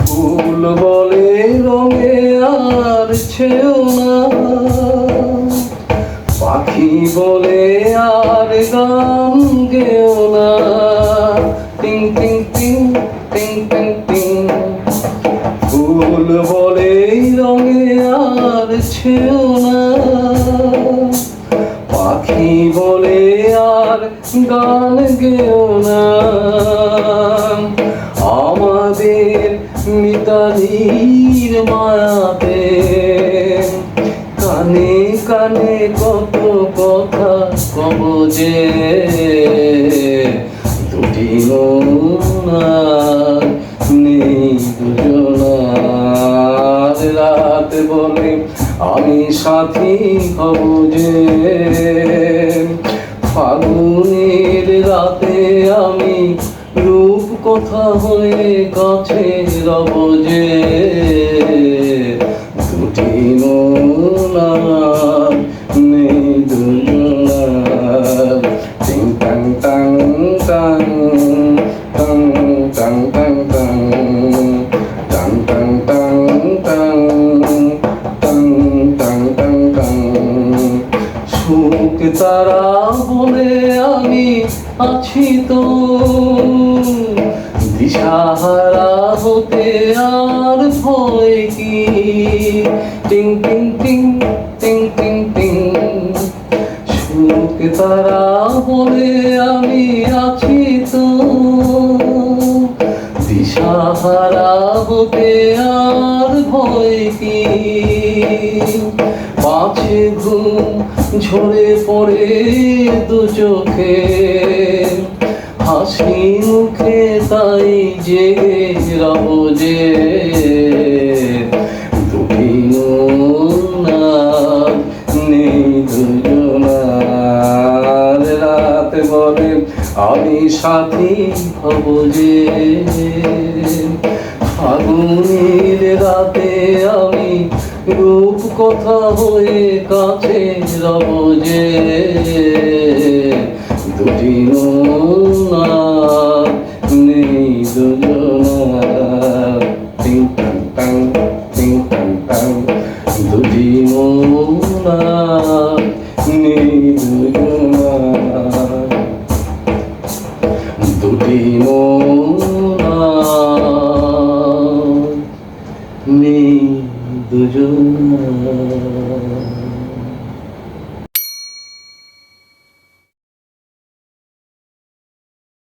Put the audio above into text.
ফুল বলে রঙে আর ছেও না, পাখি বলে আর গান গেও না। টিং টিং টিং টিং টিং টিং। ফুল বলে রঙে আর ছেও না, পাখি বলে আর গান গেও না। আমাদের মিতালির মায়াতে কানে কানে কত কথা কব যে, দুটি মন নেই দুজনার। রাত বলে আমি সাথী হব যে, ফাগুনের রাতে আমি রূপ কথা হয়ে কাছে রব যে, দুটি মন নেই দুজনার। টিং tongue tongue tongue tongue tongue tongue tongue tongue tongue tongue tongue tongue tongue tongue tongue. সুখ তারা বলে আমি আছি তো, দিশাহারা হতে আর ভয় কি। টিং টিং টিং টিং টিং টিং। সুখ তারা বলে আমি আছি তো, দিশাহারা হতে আর ভয় কি। পাছে ঘুম ঝরে পড়ে দু চোখে, হাসি মুখে তাই জেগে রব যে, দুটি মন নেই দুজনার। রাত বলে আমি সাথী হব যে, ফাগুনের রাতে আমি রূপ কথা হয়ে কাছে রব যে, দুটি মন নেই দুজনার। টিং টাং টাং টিং টাং টাং। দুটি মন নেই দুজনার, দুটি মন নেই দুজনার।